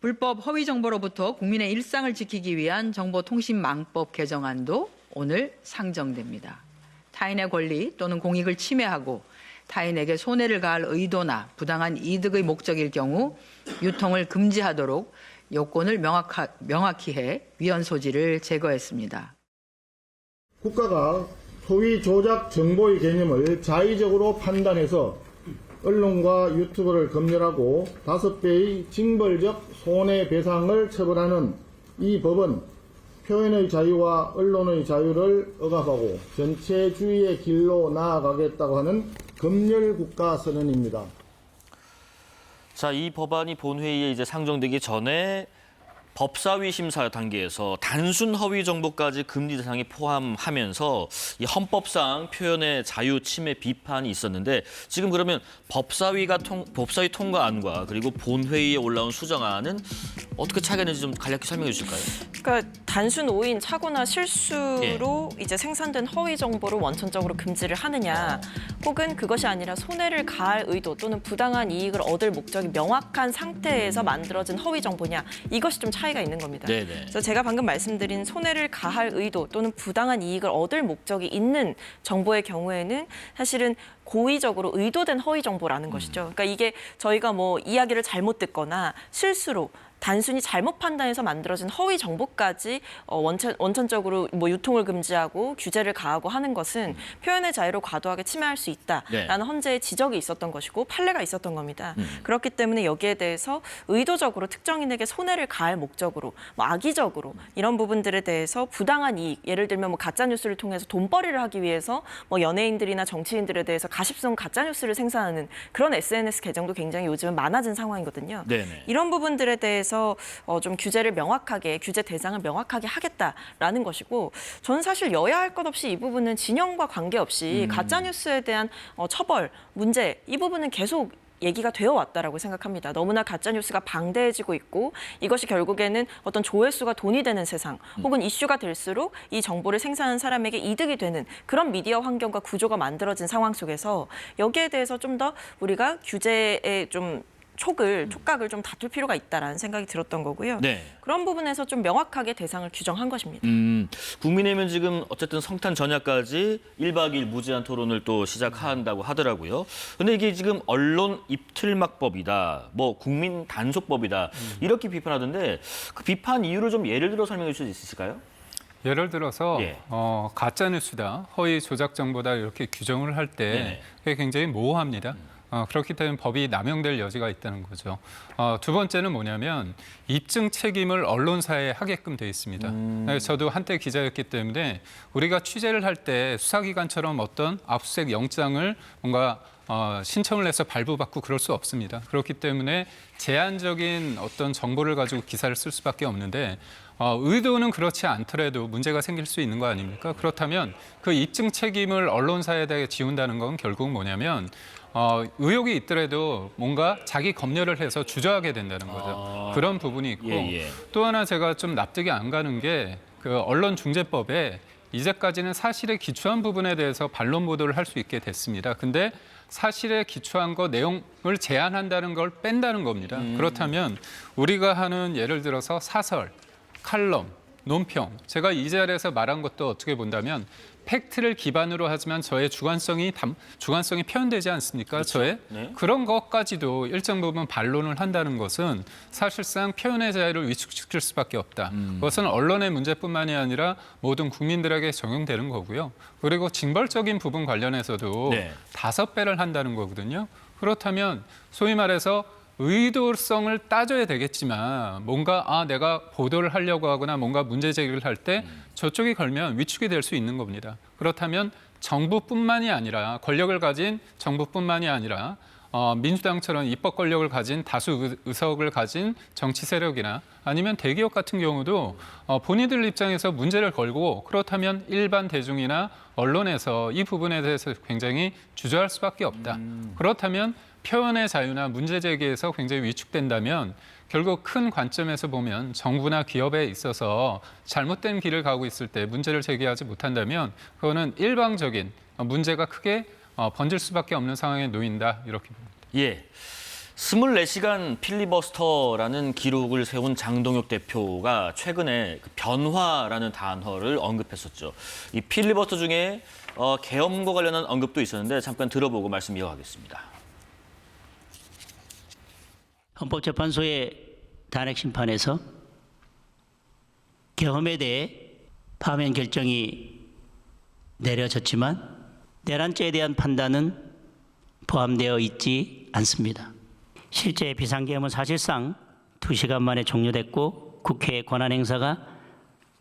불법 허위 정보로부터 국민의 일상을 지키기 위한 정보통신망법 개정안도 오늘 상정됩니다. 타인의 권리 또는 공익을 침해하고 타인에게 손해를 가할 의도나 부당한 이득의 목적일 경우 유통을 금지하도록 요건을 명확히 해 위헌 소지를 제거했습니다. 국가가 소위 조작 정보의 개념을 자의적으로 판단해서 언론과 유튜브를 검열하고 5배의 징벌적 손해배상을 처벌하는 이 법은 표현의 자유와 언론의 자유를 억압하고 전체주의의 길로 나아가겠다고 하는 검열국가 선언입니다. 자, 이 법안이 본회의에 이제 상정되기 전에 법사위 심사 단계에서 단순 허위 정보까지 금지 대상에 포함하면서 이 헌법상 표현의 자유 침해 비판이 있었는데 지금 그러면 법사위 통과안과 그리고 본회의에 올라온 수정안은 어떻게 차이가 있는지 좀 간략히 설명해 주실까요? 그러니까 단순 오인, 착오나 실수로 이제 생산된 허위 정보를 원천적으로 금지를 하느냐, 혹은 그것이 아니라 손해를 가할 의도 또는 부당한 이익을 얻을 목적이 명확한 상태에서 만들어진 허위 정보냐, 이것이 좀 차이가 있는 겁니다. 네네. 그래서 제가 방금 말씀드린 손해를 가할 의도 또는 부당한 이익을 얻을 목적이 있는 정보의 경우에는 사실은 고의적으로 의도된 허위 정보라는 것이죠. 그러니까 이게 저희가 뭐 이야기를 잘못 듣거나 실수로 단순히 잘못 판단해서 만들어진 허위 정보까지 원천적으로 뭐 유통을 금지하고 규제를 가하고 하는 것은 표현의 자유를 과도하게 침해할 수 있다라는 헌재의 지적이 있었던 것이고 판례가 있었던 겁니다. 그렇기 때문에 여기에 대해서 의도적으로 특정인에게 손해를 가할 목적으로 뭐 악의적으로 이런 부분들에 대해서 부당한 이익, 예를 들면 뭐 가짜 뉴스를 통해서 돈벌이를 하기 위해서 뭐 연예인들이나 정치인들에 대해서 가십성 가짜 뉴스를 생산하는 그런 SNS 계정도 굉장히 요즘은 많아진 상황이거든요. 네네. 이런 부분들에 대해서 좀 규제를 명확하게, 규제 대상을 명확하게 하겠다라는 것이고, 저는 사실 여야 할 것 없이 이 부분은 진영과 관계없이 가짜 뉴스에 대한 처벌, 문제, 이 부분은 계속 얘기가 되어 왔다라고 생각합니다. 너무나 가짜 뉴스가 방대해지고 있고 이것이 결국에는 어떤 조회수가 돈이 되는 세상 혹은 이슈가 될수록 이 정보를 생산하는 사람에게 이득이 되는 그런 미디어 환경과 구조가 만들어진 상황 속에서 여기에 대해서 좀 더 우리가 규제에 좀 촉각을 좀 다툴 필요가 있다라는 생각이 들었던 거고요. 네. 그런 부분에서 좀 명확하게 대상을 규정한 것입니다. 국민의힘은 지금 어쨌든 성탄 전야까지 1박 2일 무제한 토론을 또 시작한다고 하더라고요. 근데 이게 지금 언론 입틀막법이다, 뭐 국민 단속법이다 이렇게 비판하던데 그 비판 이유를 좀 예를 들어 설명해 주실 수 있을까요? 예를 들어서 가짜 뉴스다, 허위 조작 정보다 이렇게 규정을 할 때 그게 굉장히 모호합니다. 그렇기 때문에 법이 남용될 여지가 있다는 거죠. 두 번째는 뭐냐면 입증 책임을 언론사에 하게끔 돼 있습니다. 저도 한때 기자였기 때문에 우리가 취재를 할 때 수사기관처럼 어떤 압수수색 영장을 뭔가 신청을 해서 발부받고 그럴 수 없습니다. 그렇기 때문에 제한적인 어떤 정보를 가지고 기사를 쓸 수밖에 없는데 의도는 그렇지 않더라도 문제가 생길 수 있는 거 아닙니까? 그렇다면 그 입증 책임을 언론사에 대해 지운다는 건 결국 뭐냐면 의혹이 있더라도 뭔가 자기 검열을 해서 주저하게 된다는 거죠. 그런 부분이 있고 또 하나 제가 좀 납득이 안 가는 게 그 언론중재법에 이제까지는 사실에 기초한 부분에 대해서 반론 보도를 할 수 있게 됐습니다. 근데 사실에 기초한 거 내용을 제한한다는 걸 뺀다는 겁니다. 그렇다면 우리가 하는 예를 들어서 사설, 칼럼, 논평, 제가 이 자리에서 말한 것도 어떻게 본다면 팩트를 기반으로 하지만 저의 주관성이 표현되지 않습니까? 그렇죠. 저의 그런 것까지도 일정 부분 반론을 한다는 것은 사실상 표현의 자유를 위축시킬 수밖에 없다. 그것은 언론의 문제뿐만이 아니라 모든 국민들에게 적용되는 거고요. 그리고 징벌적인 부분 관련해서도 5배를 한다는 거거든요. 그렇다면 소위 말해서 의도성을 따져야 되겠지만 뭔가 내가 보도를 하려고 하거나 뭔가 문제 제기를 할 때 저쪽이 걸면 위축이 될 수 있는 겁니다. 그렇다면 정부뿐만이 아니라 권력을 가진 정부뿐만이 아니라 민주당처럼 입법 권력을 가진 다수 의석을 가진 정치 세력이나 아니면 대기업 같은 경우도 본인들 입장에서 문제를 걸고 그렇다면 일반 대중이나 언론에서 이 부분에 대해서 굉장히 주저할 수밖에 없다. 그렇다면 표현의 자유나 문제 제기에서 굉장히 위축된다면 결국 큰 관점에서 보면 정부나 기업에 있어서 잘못된 길을 가고 있을 때 문제를 제기하지 못한다면 그거는 일방적인 문제가 크게 번질 수밖에 없는 상황에 놓인다 이렇게 봅니다. 예. 24시간 필리버스터라는 기록을 세운 장동혁 대표가 최근에 그 변화라는 단어를 언급했었죠. 이 필리버스터 중에 계엄과 관련한 언급도 있었는데 잠깐 들어보고 말씀 이어가겠습니다. 헌법재판소의 단핵 심판에서 계엄에 대해 파면 결정이 내려졌지만 내란죄에 대한 판단은 포함되어 있지 않습니다. 실제 비상계엄은 사실상 2시간 만에 종료됐고 국회의 권한 행사가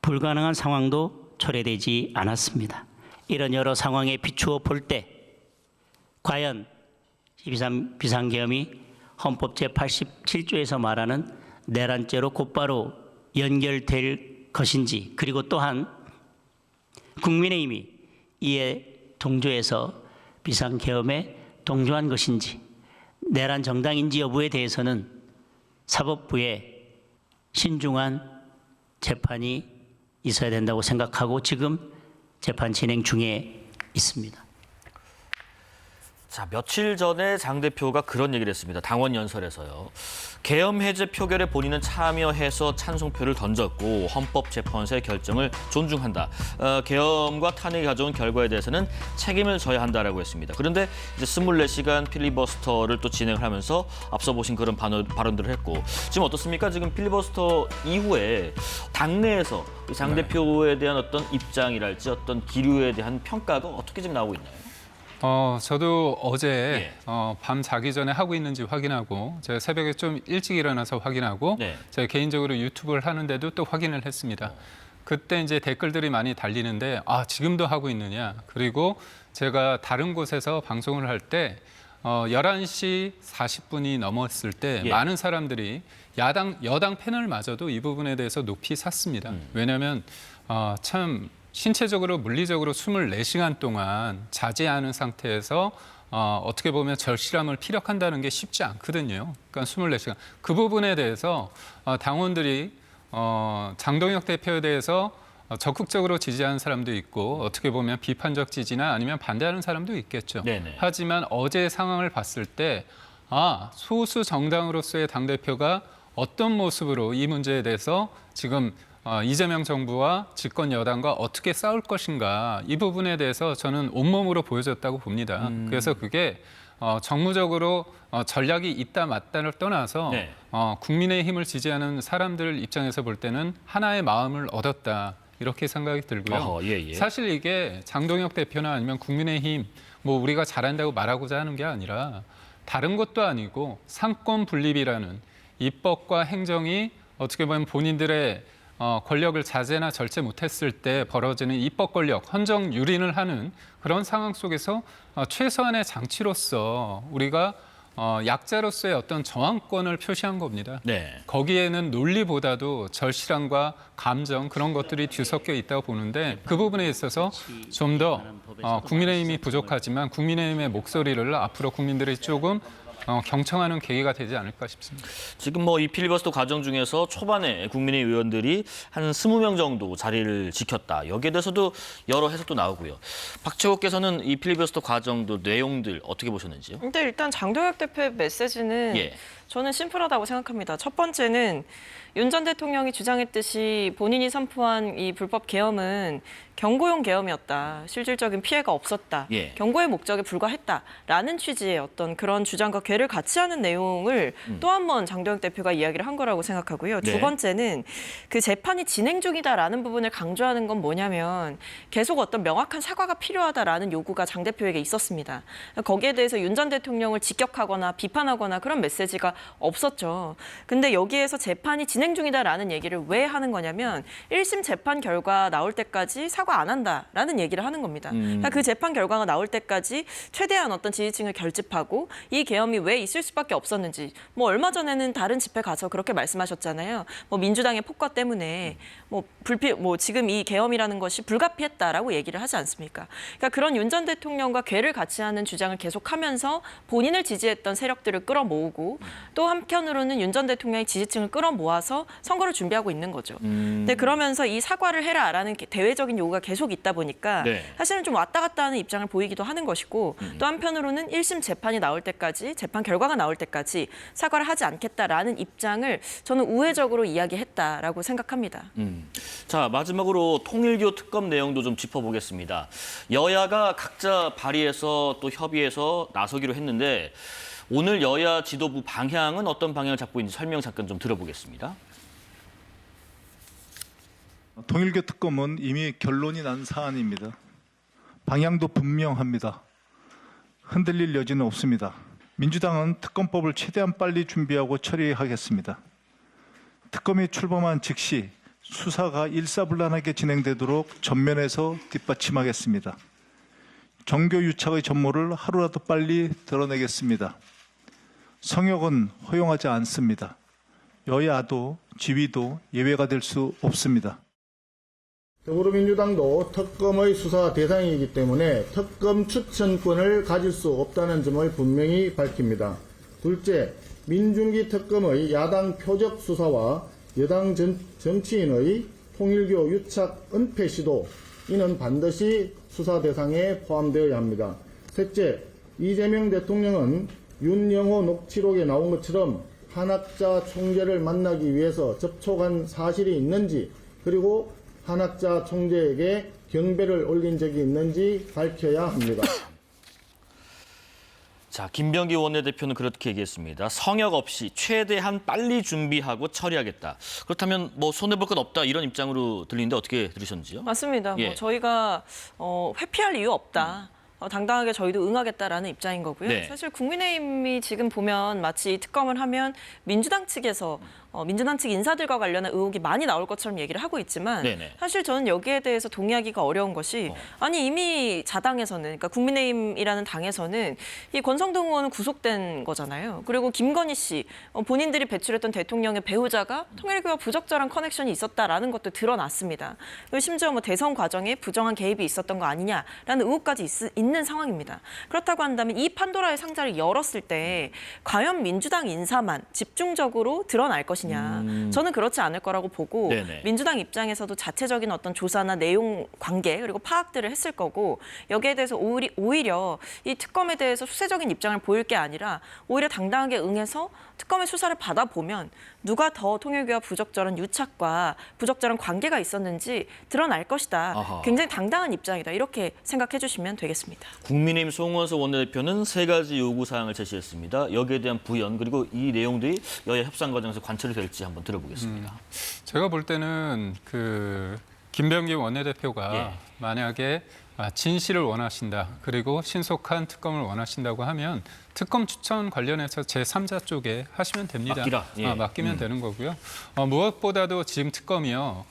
불가능한 상황도 초래되지 않았습니다. 이런 여러 상황에 비추어 볼 때 과연 비상계엄이 헌법 제87조에서 말하는 내란죄로 곧바로 연결될 것인지, 그리고 또한 국민의힘이 이에 동조해서 비상계엄에 동조한 것인지, 내란 정당인지 여부에 대해서는 사법부에 신중한 재판이 있어야 된다고 생각하고 지금 재판 진행 중에 있습니다. 자, 며칠 전에 장 대표가 그런 얘기를 했습니다. 당원 연설에서요. 계엄 해제 표결에 본인은 참여해서 찬성표를 던졌고 헌법재판소의 결정을 존중한다. 계엄과 탄핵이 가져온 결과에 대해서는 책임을 져야 한다라고 했습니다. 그런데 이제 24시간 필리버스터를 또 진행을 하면서 앞서 보신 그런 발언들을 했고, 지금 어떻습니까? 지금 필리버스터 이후에 당내에서 장 대표에 대한 어떤 입장이랄지 어떤 기류에 대한 평가가 어떻게 지금 나오고 있나요? 저도 어제 밤 자기 전에 하고 있는지 확인하고, 제가 새벽에 좀 일찍 일어나서 확인하고, 제가 개인적으로 유튜브를 하는데도 또 확인을 했습니다. 그때 이제 댓글들이 많이 달리는데, 지금도 하고 있느냐. 그리고 제가 다른 곳에서 방송을 할 때 11시 40분이 넘었을 때 많은 사람들이 여당 패널마저도 이 부분에 대해서 높이 샀습니다. 왜냐하면 참 신체적으로 물리적으로 24시간 동안 자제하는 상태에서 어떻게 보면 절실함을 피력한다는 게 쉽지 않거든요. 그러니까 24시간. 그 부분에 대해서 당원들이 장동혁 대표에 대해서 적극적으로 지지하는 사람도 있고, 어떻게 보면 비판적 지지나 아니면 반대하는 사람도 있겠죠. 네네. 하지만 어제 상황을 봤을 때 소수 정당으로서의 당대표가 어떤 모습으로 이 문제에 대해서 지금 이재명 정부와 집권 여당과 어떻게 싸울 것인가, 이 부분에 대해서 저는 온몸으로 보여줬다고 봅니다. 그래서 그게 정무적으로 전략이 있다 맞다를 떠나서 국민의힘을 지지하는 사람들 입장에서 볼 때는 하나의 마음을 얻었다, 이렇게 생각이 들고요. 사실 이게 장동혁 대표나 아니면 국민의힘 우리가 잘한다고 말하고자 하는 게 아니라 다른 것도 아니고 상권 분립이라는 입법과 행정이 어떻게 보면 본인들의 권력을 자제나 절제 못했을 때 벌어지는 입법 권력, 헌정 유린을 하는 그런 상황 속에서 최소한의 장치로서 우리가 약자로서의 어떤 저항권을 표시한 겁니다. 거기에는 논리보다도 절실함과 감정, 그런 것들이 뒤섞여 있다고 보는데, 그 부분에 있어서 좀 더 국민의힘이 부족하지만 국민의힘의 목소리를 앞으로 국민들이 조금 경청하는 계기가 되지 않을까 싶습니다. 지금 이 필리버스터 과정 중에서 초반에 국민의 의원들이 한 20명 정도 자리를 지켰다. 여기에 대해서도 여러 해석도 나오고요. 박채호께서는 이 필리버스터 과정도 내용들 어떻게 보셨는지요? 근데 일단 장동혁 대표의 메시지는 저는 심플하다고 생각합니다. 첫 번째는 윤 전 대통령이 주장했듯이 본인이 선포한 이 불법 계엄은 경고용 계엄이었다. 실질적인 피해가 없었다. 경고의 목적에 불과했다라는 취지의 어떤 그런 주장과 궤를 같이 하는 내용을 또 한 번 장동혁 대표가 이야기를 한 거라고 생각하고요. 두 번째는 그 재판이 진행 중이다라는 부분을 강조하는 건 뭐냐면 계속 어떤 명확한 사과가 필요하다라는 요구가 장 대표에게 있었습니다. 거기에 대해서 윤 전 대통령을 직격하거나 비판하거나 그런 메시지가 없었죠. 근데 여기에서 재판이 진행 중이다라는 얘기를 왜 하는 거냐면 1심 재판 결과 나올 때까지 사과 안 한다라는 얘기를 하는 겁니다. 그러니까 그 재판 결과가 나올 때까지 최대한 어떤 지지층을 결집하고 이 계엄이 왜 있을 수밖에 없었는지, 얼마 전에는 다른 집회 가서 그렇게 말씀하셨잖아요. 민주당의 폭거 때문에 지금 이 계엄이라는 것이 불가피했다라고 얘기를 하지 않습니까? 그러니까 그런 윤 전 대통령과 궤를 같이 하는 주장을 계속하면서 본인을 지지했던 세력들을 끌어모으고 또 한편으로는 윤 전 대통령의 지지층을 끌어모아서 선거를 준비하고 있는 거죠. 근데 그러면서 이 사과를 해라라는 대외적인 요구가 계속 있다 보니까 네. 사실은 좀 왔다 갔다 하는 입장을 보이기도 하는 것이고 또 한편으로는 1심 재판이 나올 때까지 재판 결과가 나올 때까지 사과를 하지 않겠다라는 입장을 저는 우회적으로 이야기했다라고 생각합니다. 자, 마지막으로 통일교 특검 내용도 좀 짚어보겠습니다. 여야가 각자 발의해서 또 협의해서 나서기로 했는데 오늘 여야 지도부 방향은 어떤 방향을 잡고 있는지 설명 잠깐 좀 들어보겠습니다. 통일교 특검은 이미 결론이 난 사안입니다. 방향도 분명합니다. 흔들릴 여지는 없습니다. 민주당은 특검법을 최대한 빨리 준비하고 처리하겠습니다. 특검이 출범한 즉시 수사가 일사불란하게 진행되도록 전면에서 뒷받침하겠습니다. 정교 유착의 전모를 하루라도 빨리 드러내겠습니다. 성역은 허용하지 않습니다. 여야도 지위도 예외가 될 수 없습니다. 더불어민주당도 특검의 수사 대상이기 때문에 특검 추천권을 가질 수 없다는 점을 분명히 밝힙니다. 둘째, 민중기 특검의 야당 표적 수사와 여당 정치인의 통일교 유착 은폐 시도, 이는 반드시 수사 대상에 포함되어야 합니다. 셋째, 이재명 대통령은 윤영호 녹취록에 나온 것처럼 한학자 총재를 만나기 위해서 접촉한 사실이 있는지, 그리고 한학자 총재에게 경배를 올린 적이 있는지 밝혀야 합니다. 자, 김병기 원내대표는 그렇게 얘기했습니다. 성역 없이 최대한 빨리 준비하고 처리하겠다. 그렇다면 뭐 손해볼 건 없다 이런 입장으로 들리는데 어떻게 들으셨는지요? 맞습니다. 예. 뭐 저희가 회피할 이유 없다. 당당하게 저희도 응하겠다라는 입장인 거고요. 네. 사실 국민의힘이 지금 보면 마치 특검을 하면 민주당 측에서 민주당 측 인사들과 관련한 의혹이 많이 나올 것처럼 얘기를 하고 있지만 네네. 사실 저는 여기에 대해서 동의하기가 어려운 것이 아니 이미 자당에서는 그러니까 국민의힘이라는 당에서는 이 권성동 의원은 구속된 거잖아요. 그리고 김건희 씨 본인들이 배출했던 대통령의 배우자가 통일교와 부적절한 커넥션이 있었다라는 것도 드러났습니다. 그리고 심지어 뭐 대선 과정에 부정한 개입이 있었던 거 아니냐라는 의혹까지 있는 상황입니다. 그렇다고 한다면 이 판도라의 상자를 열었을 때 과연 민주당 인사만 집중적으로 드러날 것이냐. 저는 그렇지 않을 거라고 보고 네네. 민주당 입장에서도 자체적인 어떤 조사나 내용 관계 그리고 파악들을 했을 거고 여기에 대해서 오히려 이 특검에 대해서 수세적인 입장을 보일 게 아니라 오히려 당당하게 응해서 특검의 수사를 받아보면 누가 더 통일교와 부적절한 유착과 부적절한 관계가 있었는지 드러날 것이다. 아하. 굉장히 당당한 입장이다. 이렇게 생각해 주시면 되겠습니다. 국민의힘 송원석 원내대표는 3가지 요구사항을 제시했습니다. 여기에 대한 부연 그리고 이 내용들이 여야 협상 과정에서 관철이 될지 한번 들어보겠습니다. 제가 볼 때는 그 김병기 원내대표가 예. 만약에 진실을 원하신다. 그리고 신속한 특검을 원하신다고 하면 특검 추천 관련해서 제3자 쪽에 하시면 됩니다. 맡기라. 예. 맡기면 되는 거고요. 무엇보다도 지금 특검이요.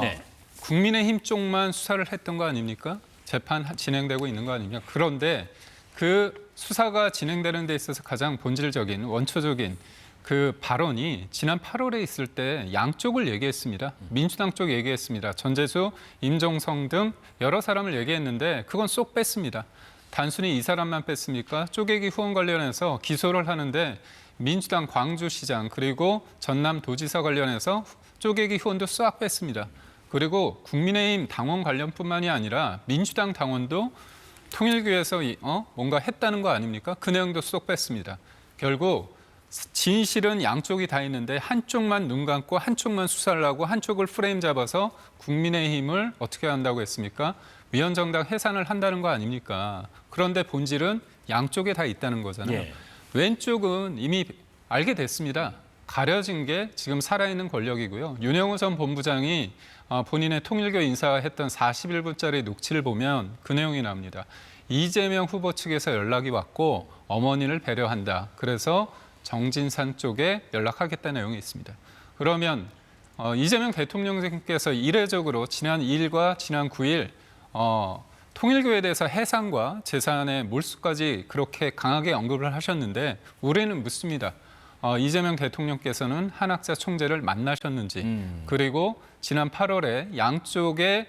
네. 국민의힘 쪽만 수사를 했던 거 아닙니까? 재판 진행되고 있는 거 아닙니까? 그런데 그 수사가 진행되는 데 있어서 가장 본질적인 원초적인 그 발언이 지난 8월에 있을 때 양쪽을 얘기했습니다. 민주당 쪽 얘기했습니다. 전재수, 임종성 등 여러 사람을 얘기했는데 그건 쏙 뺐습니다. 단순히 이 사람만 뺐습니까? 쪼개기 후원 관련해서 기소를 하는데 민주당 광주시장 그리고 전남도지사 관련해서 쪼개기 후원도 싹 뺐습니다. 그리고 국민의힘 당원 관련뿐만이 아니라 민주당 당원도 통일교에서 뭔가 했다는 거 아닙니까? 그 내용도 쏙 뺐습니다. 결국 진실은 양쪽이 다 있는데 한쪽만 눈 감고 한쪽만 수사를 하고 한쪽을 프레임 잡아서 국민의힘을 어떻게 한다고 했습니까? 위헌정당 해산을 한다는 거 아닙니까? 그런데 본질은 양쪽에 다 있다는 거잖아요. 예. 왼쪽은 이미 알게 됐습니다. 가려진 게 지금 살아있는 권력이고요. 윤영호 전 본부장이 본인의 통일교 인사가 했던 41분짜리 녹취를 보면 그 내용이 나옵니다. 이재명 후보 측에서 연락이 왔고 어머니를 배려한다. 그래서 정진산 쪽에 연락하겠다는 내용이 있습니다. 그러면 이재명 대통령께서 이례적으로 지난 2일과 지난 9일 통일교에 대해서 해산과 재산의 몰수까지 그렇게 강하게 언급을 하셨는데 우리는 묻습니다. 이재명 대통령께서는 한학자 총재를 만나셨는지 그리고 지난 8월에 양쪽에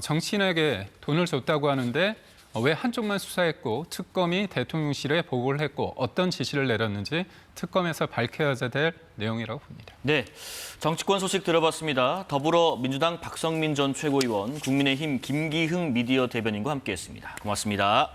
정치인에게 돈을 줬다고 하는데 왜 한쪽만 수사했고 특검이 대통령실에 보고를 했고 어떤 지시를 내렸는지 특검에서 밝혀야 될 내용이라고 봅니다. 네, 정치권 소식 들어봤습니다. 더불어민주당 박성민 전 최고위원, 국민의힘 김기흥 미디어 대변인과 함께했습니다. 고맙습니다.